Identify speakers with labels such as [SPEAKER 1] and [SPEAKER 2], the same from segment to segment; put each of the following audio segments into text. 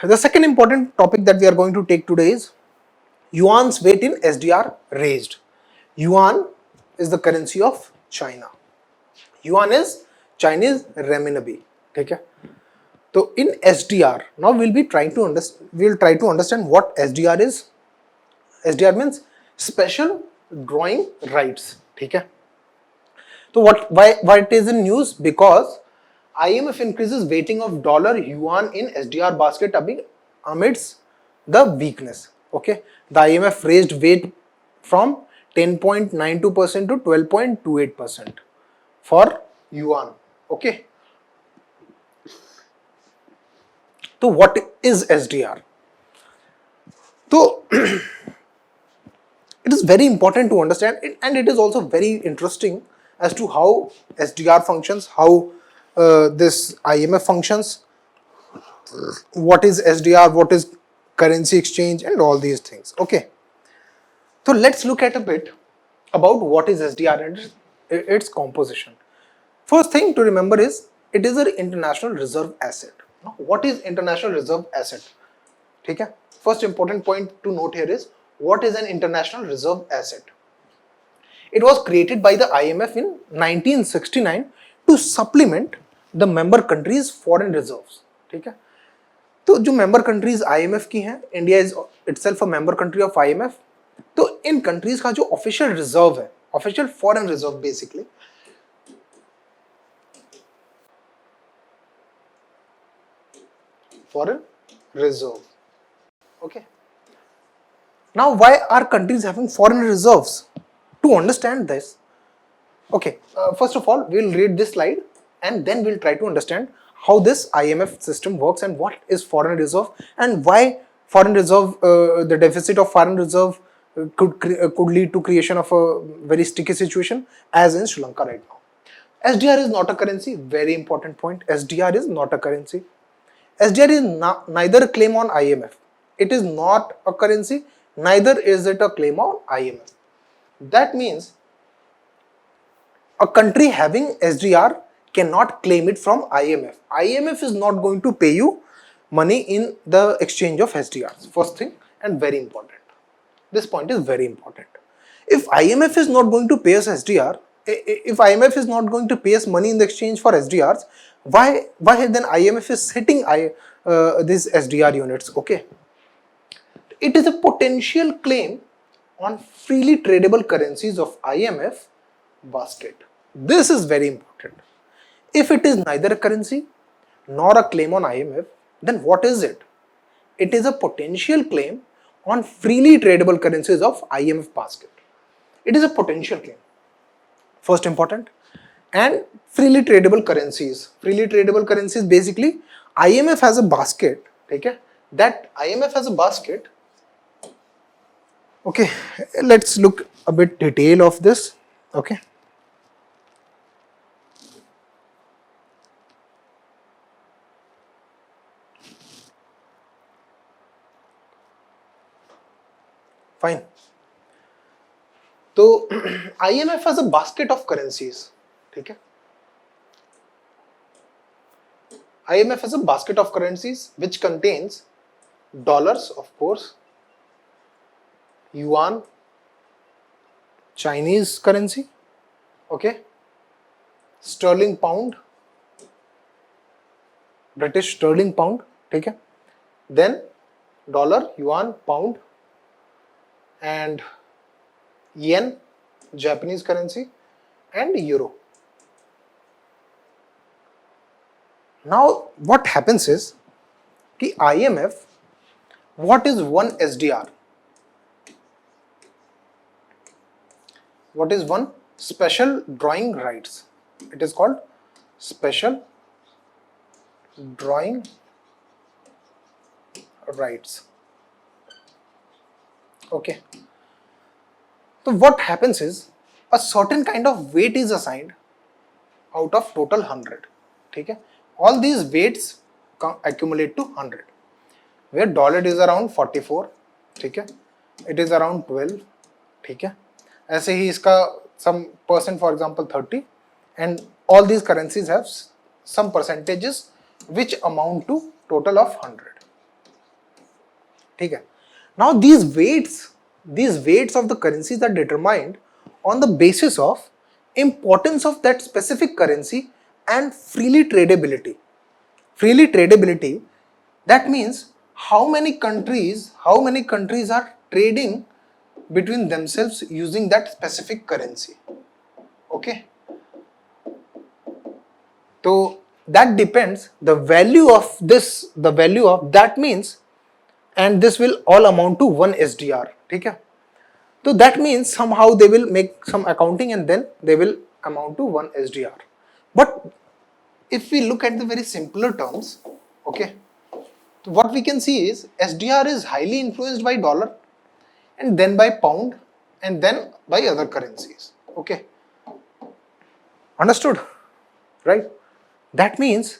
[SPEAKER 1] the second important topic that we are going to take today is Yuan's weight in SDR raised. Yuan is the currency of China. Yuan is Chinese renminbi. Okay. So in SDR, now we'll try to understand what SDR is. SDR means special drawing rights. Okay. So why it is in news? Because IMF increases weighting of dollar yuan in SDR basket amidst the weakness. Okay, the IMF raised weight from 10.92% to 12.28% for yuan. Okay, so what is SDR? So it is very important to understand it, and it is also very interesting as to how SDR functions, how this IMF functions, what is SDR, what is currency exchange, and all these things. Okay, so let's look at a bit about what is SDR and its composition. First thing to remember is it is an international reserve asset. Now, what is international reserve asset? Okay, first important point to note here is what is an international reserve asset. It was created by the IMF in 1969 to supplement the member countries foreign reserves. ठीक है, तो जो member countries IMF की हैं, India is itself a member country of IMF, तो इन countries का जो official reserve है, official foreign reserve basically, foreign reserve. Okay, now why are countries having foreign reserves? To understand this, okay, first of all we'll read this slide and then we'll try to understand how this IMF system works and what is foreign reserve and why foreign reserve, the deficit of foreign reserve could lead to creation of a very sticky situation as in Sri Lanka right now. SDR is not a currency, very important point. SDR is not a currency. SDR is neither a claim on IMF. It is not a currency, neither is it a claim on IMF. That means a country having SDR cannot claim it from IMF. IMF is not going to pay you money in the exchange of SDRs. First thing, and very important. This point is very important. If IMF is not going to pay us SDR, if IMF is not going to pay us money in the exchange for SDRs, why then IMF is setting these SDR units? Okay, it is a potential claim on freely tradable currencies of IMF basket. This is very important. If it is neither a currency nor a claim on IMF, then what is it? It is a potential claim on freely tradable currencies of IMF basket. It is a potential claim. First important. And freely tradable currencies. Freely tradable currencies basically IMF has a basket. Okay? That IMF has a basket. Okay, let's look a bit detail of this. Okay, fine. So IMF has a basket of currencies. Okay, IMF has a basket of currencies which contains dollars, of course, yuan, Chinese currency, okay, sterling pound, British sterling pound, ठीक है, then dollar, yuan, pound, and yen, Japanese currency, and euro. Now what happens is कि IMF, what is one SDR? What is one special drawing rights? It is called special drawing rights. Okay. So what happens is a certain kind of weight is assigned out of total 100. Okay. All these weights accumulate to 100. Where dollar is around 44. Okay. It is around 12. Okay. ऐसे ही इसका some percent, for example 30, and all these currencies have some percentages which amount to total of 100. ठीक है. Now these weights of the currencies are determined on the basis of importance of that specific currency and freely tradability. Freely tradability, that means how many countries are trading between themselves using that specific currency. Okay, so that depends the value of that means, and this will all amount to 1 SDR. ठीक है. So that means somehow they will make some accounting and then they will amount to 1 SDR. But if we look at the very simpler terms, okay, so what we can see is SDR is highly influenced by dollar and then by pound and then by other currencies. Okay, understood, right? That means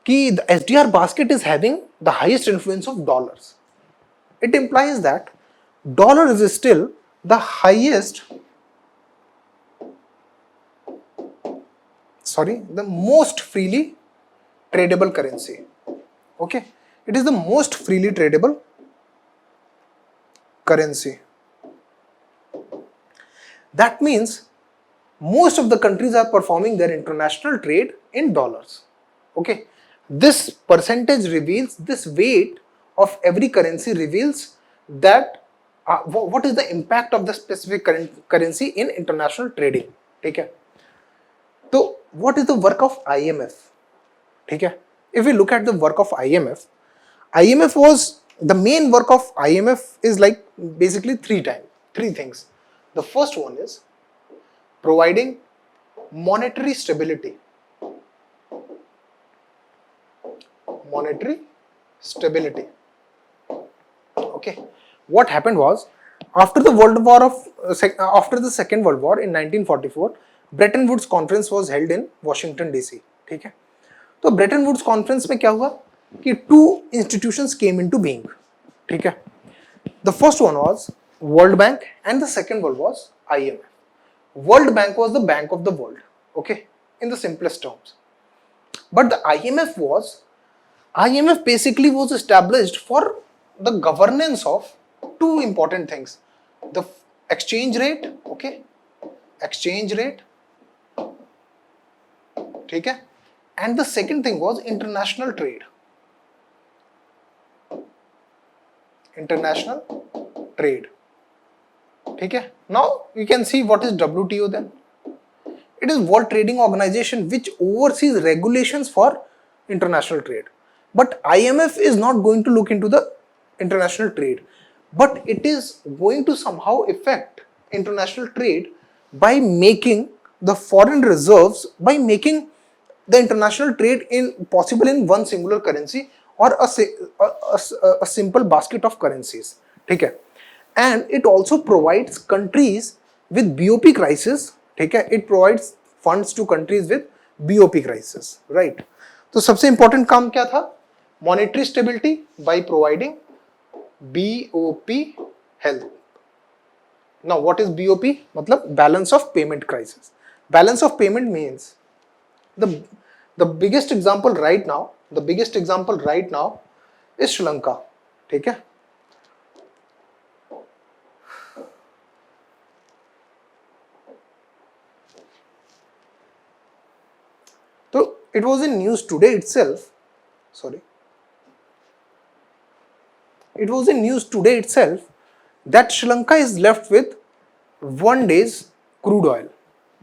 [SPEAKER 1] कि the SDR basket is having the highest influence of dollars. It implies that dollar is still the most freely tradable currency. Okay, it is the most freely tradable currency. That means most of the countries are performing their international trade in dollars. Okay, this percentage reveals, this weight of every currency reveals that what is the impact of the specific currency in international trading. ठीक है. So what is the work of IMF? ठीक है. If we look at the work of IMF was, the main work of IMF is like basically three things. The first one is providing monetary stability. Okay, what happened was after the Second World War in 1944, Bretton Woods Conference was held in Washington DC. ठीक है. तो Bretton Woods conference में क्या हुआ कि two institutions came into being. ठीक है. The first one was World Bank and the second one was IMF. World Bank was the bank of the world, okay, in the simplest terms. But the IMF basically was established for the governance of two important things: the exchange rate, okay, ठीक है, and the second thing was international trade. ठीक है. Now you can see what is WTO then. It is World Trading Organization which oversees regulations for international trade. But IMF is not going to look into the international trade, but it is going to somehow affect international trade by making the foreign reserves, by making the international trade possible in one singular currency or a simple basket of currencies. ठीक है. And it also provides countries with BOP crisis. ठीक है. It provides funds to countries with BOP crisis, right? तो सबसे important काम क्या था? Monetary stability by providing BOP help. Now what is BOP? मतलब balance of payment crisis. Balance of payment means the biggest example right now is Sri Lanka. ठीक है. So it was in news today itself. It was in news today itself that Sri Lanka is left with 1 day's crude oil.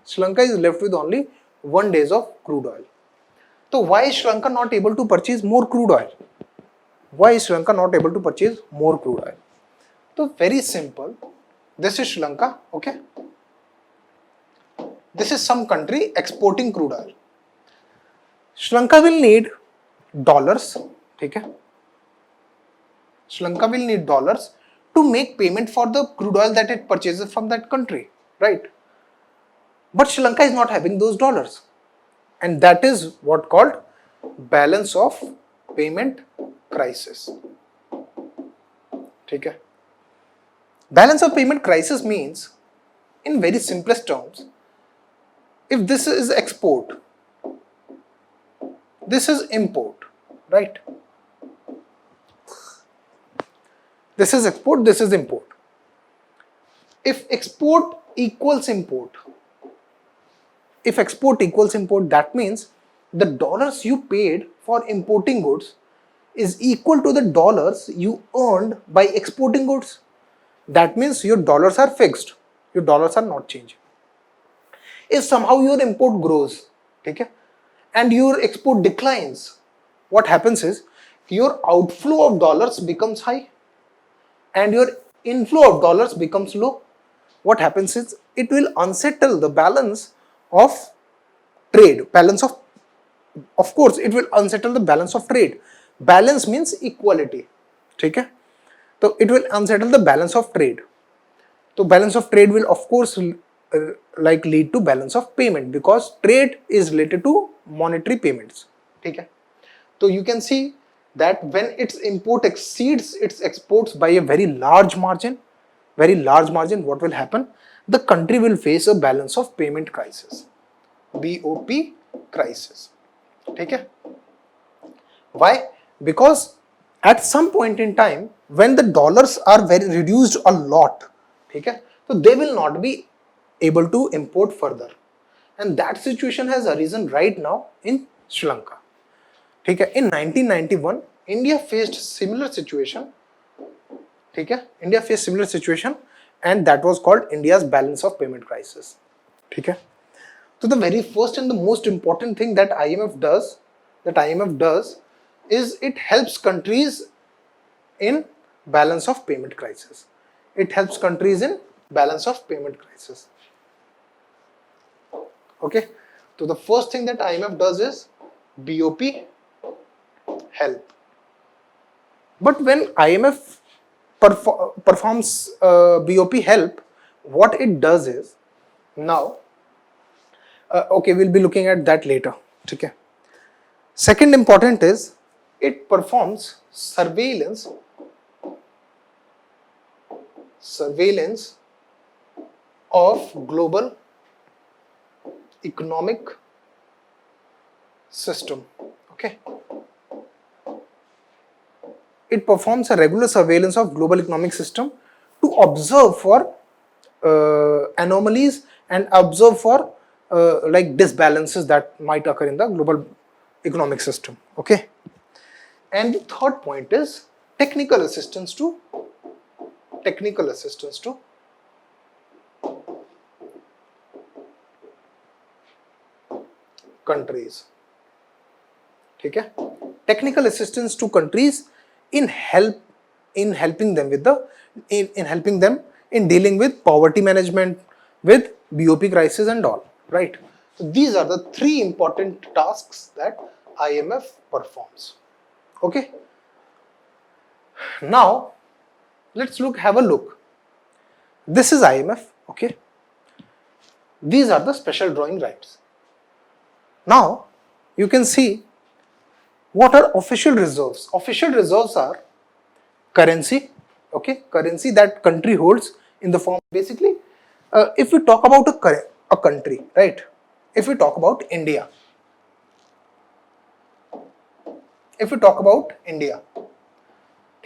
[SPEAKER 1] Sri Lanka is left with only 1 day of crude oil. So why is Sri Lanka not able to purchase more crude oil? So very simple. This is Sri Lanka, okay? This is some country exporting crude oil. Sri Lanka will need dollars, ठीक है? Sri Lanka will need dollars to make payment for the crude oil that it purchases from that country, right? But Sri Lanka is not having those dollars, and that is what called balance of payment crisis. ठीक है? Balance of payment crisis means, in very simplest terms, if this is export, this is import, right? This is export, this is import. If export equals import, that means the dollars you paid for importing goods is equal to the dollars you earned by exporting goods. That means your dollars are fixed, your dollars are not changing. If somehow your import grows, okay, and your export declines, what happens is your outflow of dollars becomes high and your inflow of dollars becomes low. What happens is it will unsettle the balance of trade. Of course, it will unsettle the balance of trade. Balance means equality. Okay? So it will unsettle the balance of trade. So balance of trade will of course lead to balance of payment, because trade is related to monetary payments. Okay? So you can see that when its import exceeds its exports by a very large margin, what will happen? The country will face a balance of payment crisis, BOP crisis. Okay? Why? Because at some point in time, when the dollars are very reduced a lot, okay, so they will not be able to import further, and that situation has arisen right now in Sri Lanka. Okay? In 1991, India faced similar situation. Okay? India faced similar situation, and that was called India's balance of payment crisis. Okay? So the very first and the most important thing that IMF does is it helps countries in balance of payment crisis. It helps countries in balance of payment crisis. Okay? So the first thing that IMF does is BOP help. But when IMF performs BOP help, what it does is, now okay, we'll be looking at that later. Okay. Second important is it performs surveillance of global economic system. Okay. It performs a regular surveillance of global economic system to observe for anomalies and observe for like disbalances that might occur in the global economic system. Okay. And the third point is technical assistance to countries. Okay. Technical assistance to countries in helping them in dealing with poverty management, with BOP crisis and all, right? So these are the three important tasks that IMF performs. Okay. Now let's have a look. This is IMF. Okay. These are the special drawing rights. Now you can see what are official reserves. Official reserves are currency. Okay, currency that country holds in the form, basically, if we talk about a country, right? If we talk about India,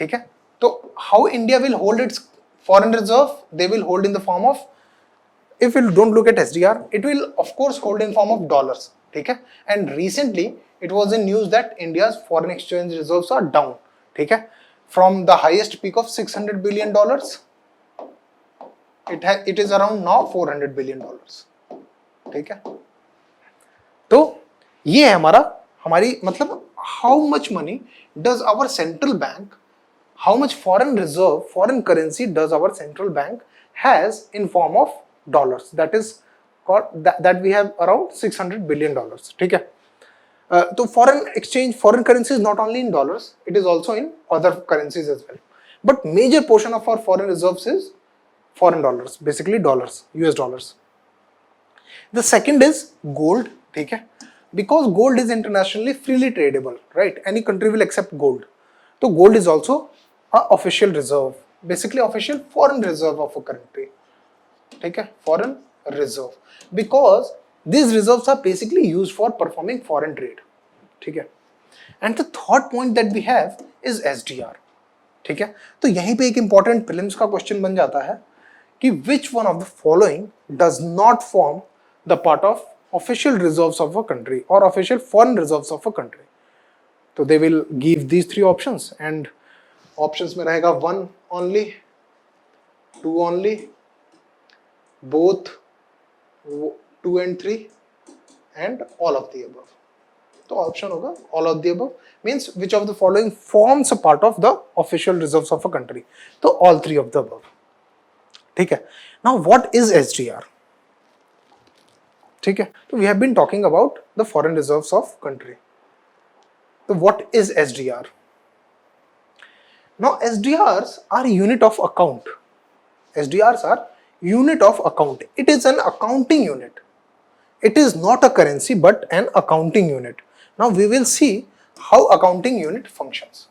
[SPEAKER 1] okay, so how India will hold its foreign reserve? They will hold in the form of, if we don't look at SDR, it will of course hold in form of dollars. Okay, and recently it was in news that India's foreign exchange reserves are down. Okay, from the highest peak of $600 billion, it is around now $400 billion. ठीक है, तो ये है हमारी मतलब how much money does our central bank, how much foreign reserve, foreign currency does our central bank has in form of dollars, that is called that we have around $600 billion. ठीक है, so foreign currency is not only in dollars, it is also in other currencies as well, but major portion of our foreign reserves is foreign dollars, basically dollars, US dollars. The second is gold. ठीक है, because gold is internationally freely tradable, right? Any country will accept gold. So gold is also an official reserve, basically official foreign reserve of a country. ठीक है, foreign reserve, because these reserves are basically used for performing foreign trade. ठीक है, and the third point that we have is SDR. ठीक है, तो यहीं पे एक इंपॉर्टेंट प्रीलिम्स का क्वेश्चन बन जाता है कि which one of the following does not form the part of official reserves of a country or official foreign reserves of a country. तो they will give these 3 options and options में रहेगा 1 only, 2 only, both 2 and 3 and all of the above. तो option होगा all of the above means which of the following forms a part of the official reserves of a country. तो all 3 of the above. ठीक है. Now what is SDR? ठीक है, तो we have been talking about the foreign reserves of country. So what is SDR? Now SDRs are unit of account. SDRs are unit of account. It is an accounting unit. It is not a currency but an accounting unit. Now we will see how accounting unit functions.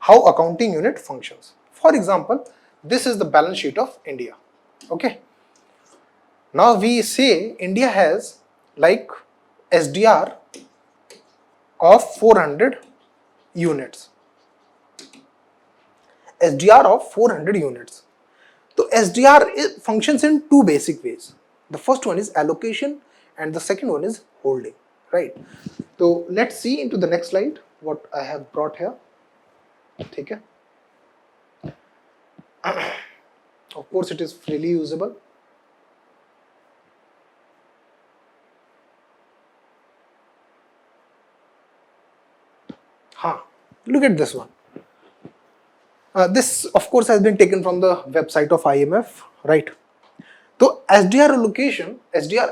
[SPEAKER 1] How accounting unit functions. For example, this is the balance sheet of India. Okay. Now we say India has like SDR of 400 units. SDR of 400 units. So SDR functions in 2 basic ways. The first one is allocation and the second one is holding, right? So let's see into the next slide what I have brought here. Okay. Of course it is freely usable. Look at this one. This of course has been taken from the website of IMF, right? So SDR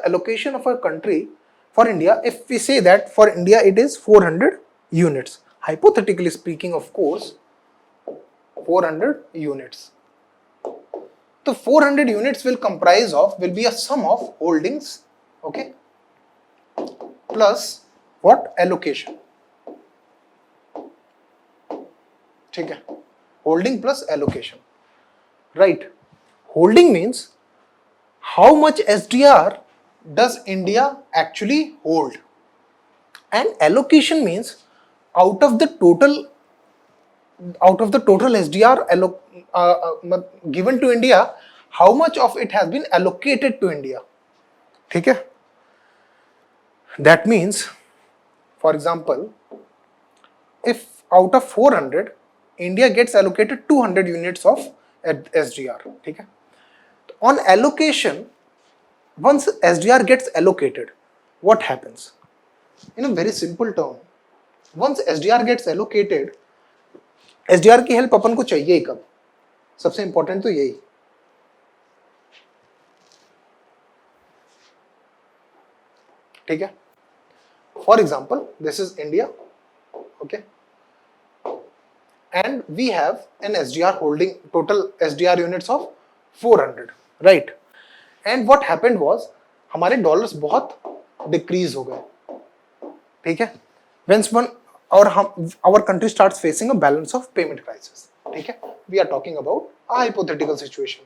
[SPEAKER 1] allocation of a country for India, if we say that for India it is 400 units, hypothetically speaking, of course, 400 units. So 400 units will be a sum of holdings, okay, plus what? Allocation. Okay. Holding plus allocation, right? Holding means how much SDR does India actually hold, and allocation means out of the total SDR given to India, how much of it has been allocated to India. Okay? That means, for example, if out of 400 India gets allocated 200 units of SDR. Okay? On allocation, once SDR gets allocated, what happens? In a very simple term, once SDR gets allocated, SDR की help अपन को चाहिए ही कब? सबसे important तो यही. ठीक है? For example, this is India, okay? And we have an SDR holding total SDR units of 400, right? And what happened was हमारे डॉलर्स बहुत डिक्रीज हो गए. ठीक है? Once our country starts facing a balance of payment crisis. ठीक है? We are talking about a hypothetical situation.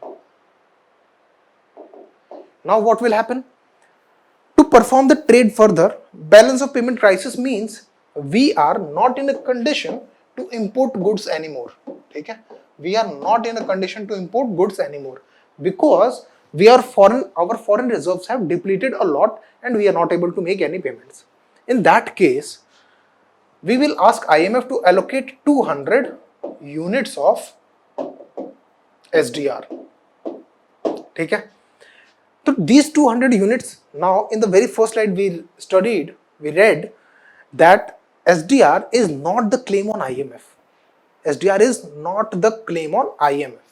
[SPEAKER 1] Now what will happen? To perform the trade further, balance of payment crisis means we are not in a condition to import goods anymore. ठीक है? We are not in a condition to import goods anymore because our foreign reserves have depleted a lot and we are not able to make any payments. In that case, we will ask IMF to allocate 200 units of SDR. ठीक है? So these 200 units, now in the very first slide we read that SDR is not the claim on IMF. SDR is not the claim on IMF.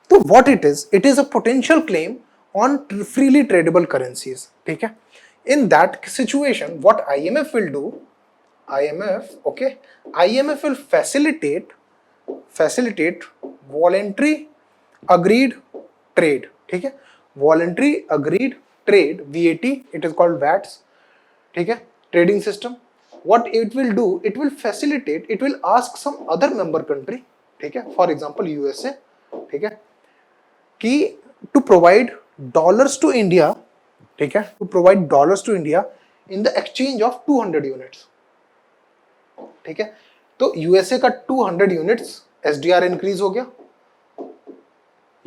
[SPEAKER 1] So what it is a potential claim on freely tradable currencies. Okay? In that situation, what IMF will do, IMF will facilitate voluntary agreed trade. Okay? Voluntary agreed trade, VAT, it is called VATs. Okay? Trading system. What it will do, it will facilitate, it will ask some other member country, okay, for example USA, okay, to provide dollars to India, okay, to provide dollars to India in the exchange of 200 units. Okay? So USA का 200 units SDR increase हो गया,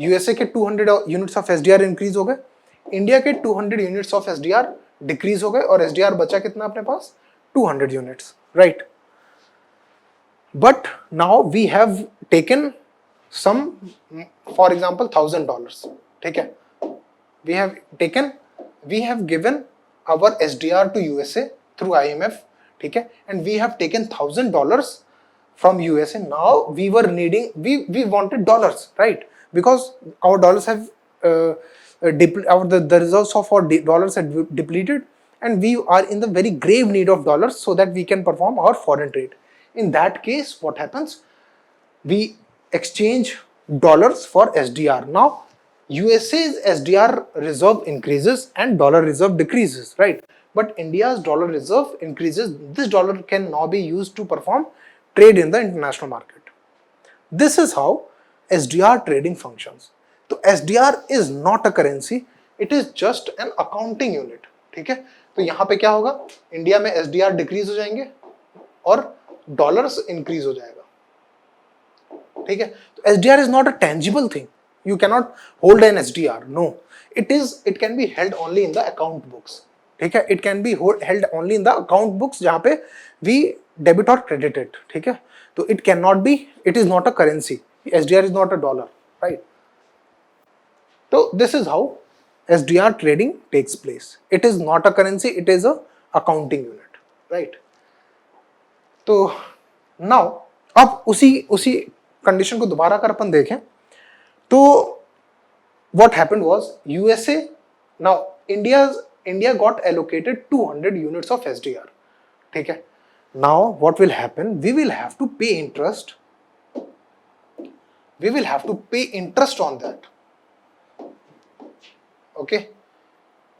[SPEAKER 1] USA के 200 units of SDR increase हो गए, India के 200 units of SDR decrease हो गए और एसडीआर बचा कितना अपने पास 200 units, right. But now we have taken some, for example $1000, ठीक है, we have given our SDR to USA through IMF, ठीक है, and we have taken $1000 from USA. Now we were needing, we wanted dollars, right? Because our dollars have the reserves of our dollars had depleted, and we are in the very grave need of dollars so that we can perform our foreign trade. In that case, what happens? We exchange dollars for SDR. Now USA's SDR reserve increases and dollar reserve decreases, right? But India's dollar reserve increases. This dollar can now be used to perform trade in the international market. This is how SDR trading functions. So SDR is not a currency, it is just an accounting unit, ठीक है. तो यहाँ पे क्या होगा, India में SDR decrease हो जाएंगे और डॉलर्स इंक्रीज हो जाएगा, ठीक है. तो SDR is not a tangible thing. You cannot hold an SDR. No, it can be held only in the account books. ठीक है, it can be held only in the account books जहाँ पे we debit or credit it. ठीक है, तो it cannot be, it is not a currency. SDR is not a dollar, right? So this is how SDR trading takes place. It is not a currency, it is a accounting unit, right? तो now अब उसी condition को दोबारा अगर अपन देखें तो what happened was USA, now India got allocated 200 units of SDR, ठीक है. Now what will happen, we will have to pay interest on that, okay,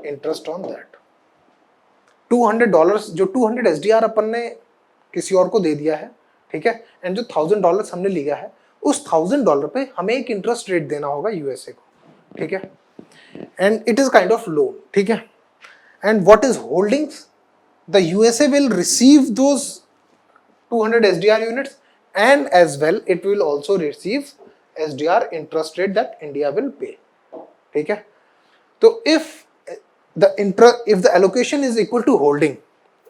[SPEAKER 1] interest on that. $200 जो 200 SDR अपन ने किसी और को दे दिया है, ठीक है, एंड जो $1000 हमने लिया है उस $1000 पे हमें एक इंटरेस्ट रेट देना होगा यूएसए को, ठीक है, and it is kind of loan, ठीक है. And what is holdings, the USA will receive those 200 SDR units and as well it will also receive SDR interest rate that India will pay, ठीक है. तो इफ the allocation is equal to holding,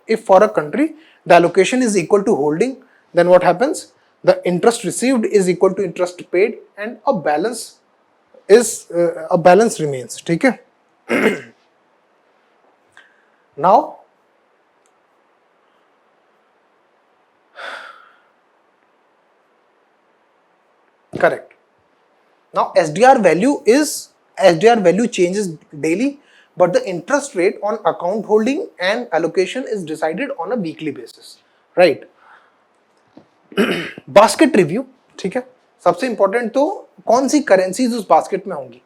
[SPEAKER 1] if for a country the allocation is equal to holding, then what happens, the interest received is equal to interest paid and a balance remains, ठीक है. Now correct, now SDR value changes daily, but the interest rate on account holding and allocation is decided on a weekly basis, right? Basket review, ठीक है, सबसे important तो कौन सी currencies उस basket में होंगी.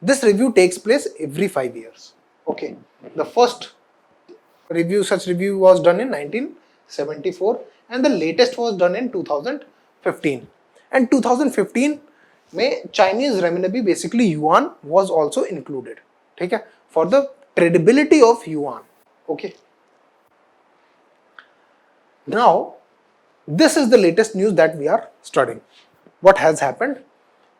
[SPEAKER 1] This review takes place every 5 years, okay. The first such review was done in 1974 and the latest was done in 2015, and 2015 में Chinese renminbi, basically Yuan, was also included, ठीक है, for the tradability of Yuan, okay. Now this is the latest news that we are studying. What has happened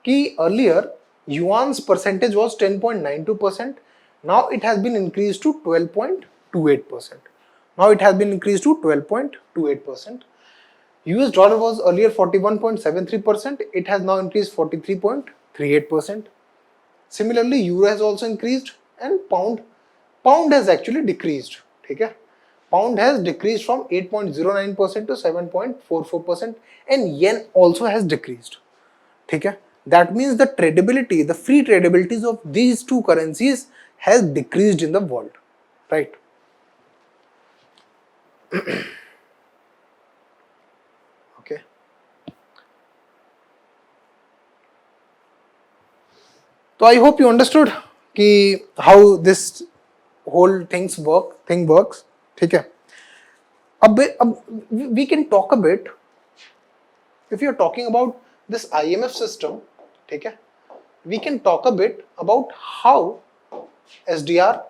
[SPEAKER 1] कि earlier Yuan's percentage was 10.92%, now it has been increased to 12.28%. Now it has been increased to 12.28%. US dollar was earlier 41.73%, it has now increased 43.38%. Similarly euro has also increased and pound has actually decreased, ठीक है. Pound has decreased from 8.09% to 7.44% and yen also has decreased, ठीक है. That means the tradability, the free tradabilities of these two currencies has decreased in the world, right? Okay. So I hope you understood कि how this whole thing works, ठीक है. अब we can talk a bit, if you are talking about this IMF system, ठीक है, we can talk a bit about how SDR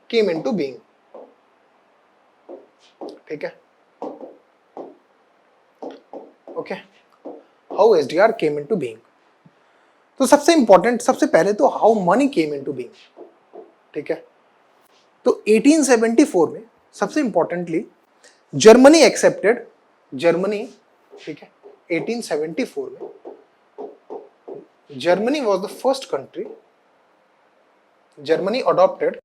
[SPEAKER 1] came into being, ठीक है, okay. How SDR came into being. तो सबसे important, सबसे पहले तो how money came into being, ठीक है। तो 1874 में सबसे इंपॉर्टेंटली जर्मनी एक्सेप्टेड, जर्मनी, ठीक है, 1874 में Germany was the first country, Germany adopted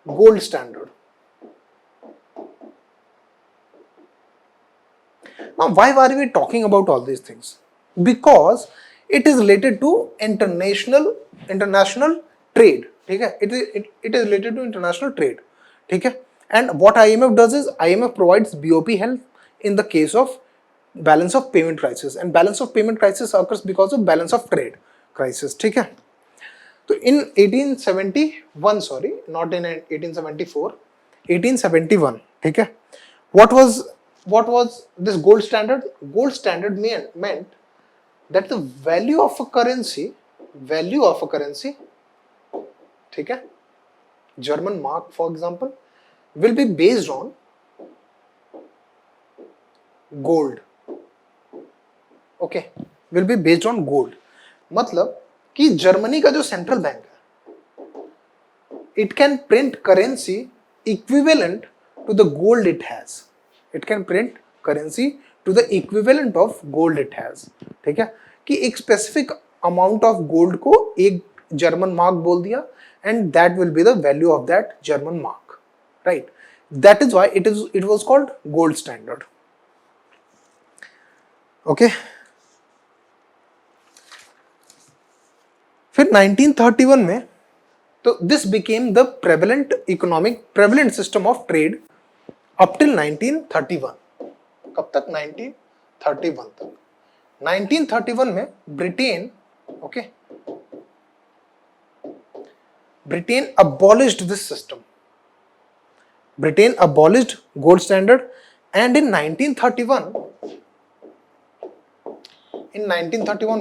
[SPEAKER 1] gold standard. Now, why are we talking about all these things? Because it is related to international trade. ठीक है, it is related to international trade. ठीक है, and what IMF does is IMF provides BOP help in the case of balance of payment crisis, and balance of payment crisis occurs because of balance of trade crisis. ठीक है, तो in 1871, sorry, not in 1874, 1871, ठीक है, what was this gold standard? Gold standard meant that the value of a currency, ठीक है, German mark for example, will be based on gold. Okay, will be based on gold. मतलब कि Germany का जो central bank है, it can print currency equivalent to the gold it has, it can print currency to the equivalent of gold it has, ठीक है, कि एक specific amount of gold को एक जर्मन मार्क बोल दिया and that will be the value of that German mark, right. That is why it was called gold standard. Okay, फिर 1931 में, तो this became the prevalent system of trade up till 1931। कब तक? 1931 तक। 1931 में Britain, okay, Britain abolished this system, Britain abolished gold standard, and in 1931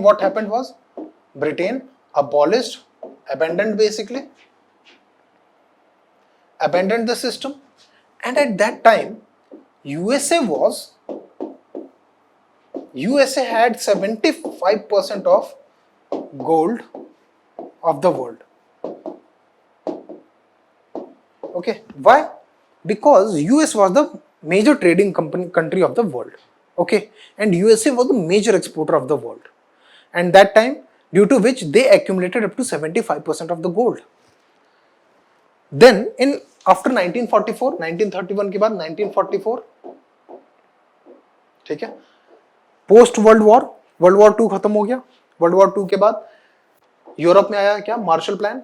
[SPEAKER 1] what happened was Britain abolished, abandoned the system, and at that time USA had 75% of gold of the world. Okay, why? Because US was the major trading country of the world, okay, and USA was the major exporter of the world, and that time, due to which they accumulated up to 75% of the gold. Then in after 1944, 1931 के बाद 1944, ठीक है, post world war 2 खत्म हो गया। World war 2 के बाद Europe में आया क्या? मार्शल प्लान,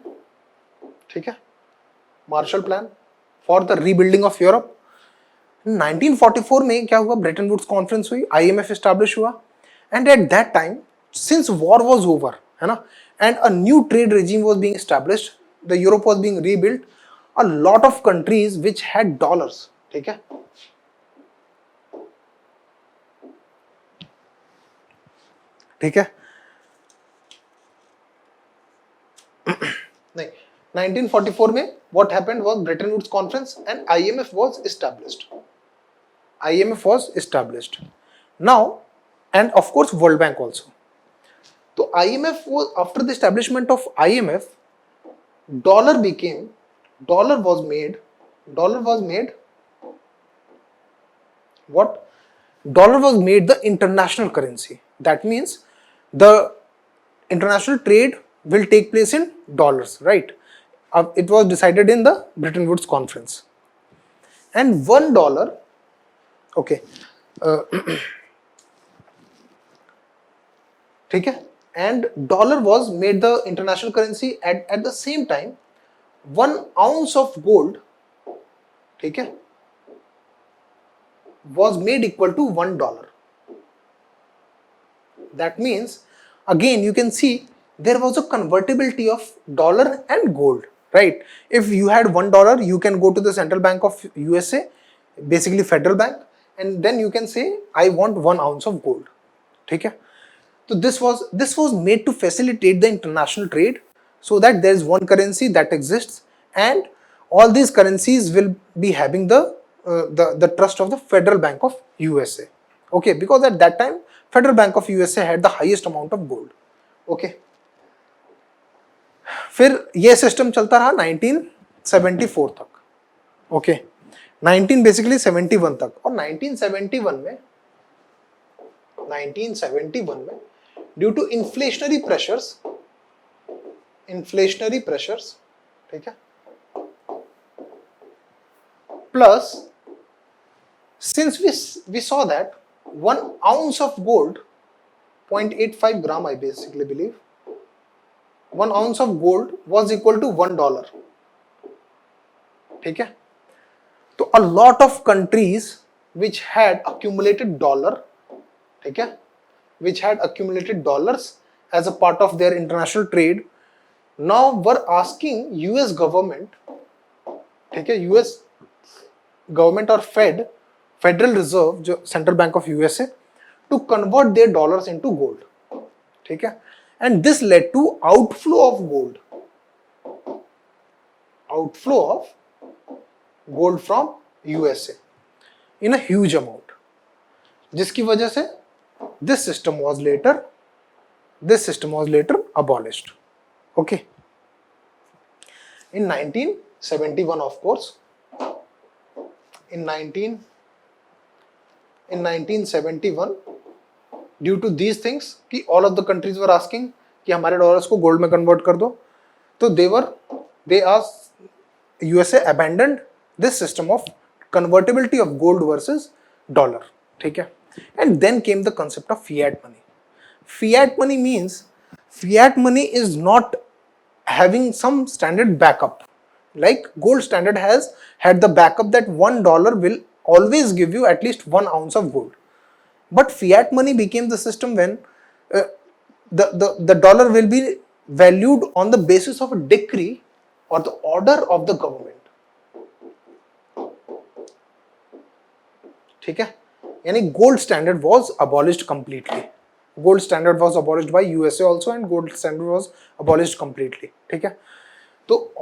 [SPEAKER 1] ठीक है, Marshall plan for the rebuilding of Europe. 1944 में क्या हुआ? ब्रेटन वुड्स कॉन्फ्रेंस हुई, IMF एस्टैब्लिश हुआ, and at that time, since war was over, है ना, and a new trade regime was being established, the Europe was being rebuilt, a lot of countries which had dollars, ठीक है, ठीक है, नहीं, 1944 में what happened was Bretton Woods conference and IMF was established. IMF was established. Now, and of course World Bank also. So IMF was, after the establishment of IMF, dollar was made what? Dollar was made the international currency. That means the international trade will take place in dollars, right? It was decided in the Bretton Woods conference, and $1, okay, ठीक है, and dollar was made the international currency. At the same time, 1 ounce of gold, ठीक है, was made equal to $1. That means, again you can see there was a convertibility of dollar and gold, right? If you had $1, you can go to the Central Bank of USA, basically Federal Bank, and then you can say I want 1 ounce of gold, ठीक है। So this was made to facilitate the international trade, so that there is one currency that exists, and all these currencies will be having the trust of the Federal Bank of USA. Okay, because at that time Federal Bank of USA had the highest amount of gold. Okay, फिर ये system चलता रहा 1974 तक. Okay, 19 basically 71 तक. और 1971 में due to inflationary pressures, ठीक है, plus since we saw that 1 ounce of gold, 0.85 gram, I basically believe 1 ounce of gold was equal to $1. ठीक है, तो a lot of countries which had accumulated dollar, ठीक है, which had accumulated dollars as a part of their international trade, now were asking US government, ठीक है, US government और Federal Reserve, जो Central Bank of USA, to convert their dollars into gold. ठीक है, and this led to outflow of gold from USA in a huge amount, जिसकी वजह से this system was later abolished. Okay, in 1971, of course, in 1971, due to these things कि all of the countries were asking कि हमारे dollars को gold में convert कर दो, तो they asked USA abandoned this system of convertibility of gold versus dollar. ठीक है, and then came the concept of fiat money. Fiat money means fiat money is not having some standard backup, like gold standard has had the backup that $1 will always give you at least 1 ounce of gold. But fiat money became the system when the dollar will be valued on the basis of a decree or the order of the government. ठीक है, यानी gold standard was abolished completely. Gold standard was abolished by USA also, and gold standard was abolished completely. ठीक है, तो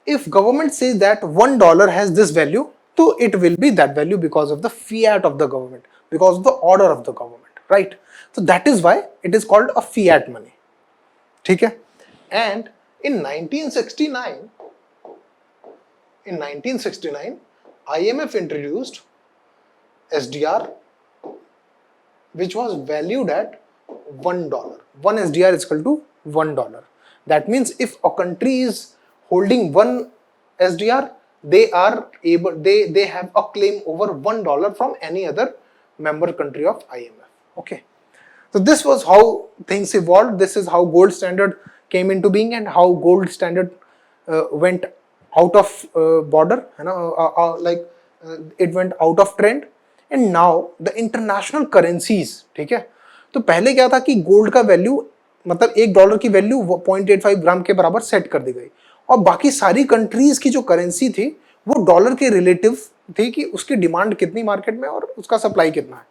[SPEAKER 1] if government says that $1 has this value, so it will be that value because of the fiat of the government, because of the order of the government, right? So that is why it is called a fiat money. ठीक है, and in 1969, IMF introduced SDR, which was valued at $1. One SDR is equal to $1. That means if a country is holding one SDR, they have a claim over $1 from any other member country of IMF. Okay, so this was how things evolved. This is how gold standard came into being and how gold standard went out of border, it went out of trend. And now the international currencies, ठीक है, तो पहले क्या था कि gold का value, मतलब $1 की वैल्यू 0.85 ग्राम के बराबर सेट कर दी गई, और बाकी सारी कंट्रीज की जो करेंसी थी वो डॉलर के रिलेटिव थी कि उसकी डिमांड कितनी मार्केट में और उसका सप्लाई कितना है.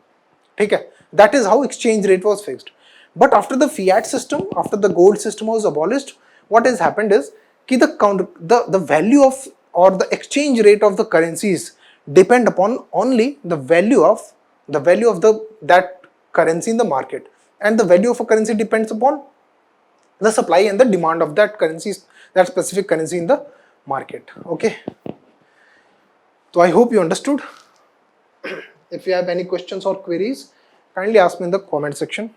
[SPEAKER 1] ठीक है, that is how exchange rate was fixed. But after the fiat system, after the gold system was abolished, what has happened is कि the value of or the exchange rate of the currencies depend upon only the value of that currency in the market, and the value of a currency depends upon the supply and the demand of that specific currency in the market. Okay, so I hope you understood. If you have any questions or queries, kindly ask me in the comment section.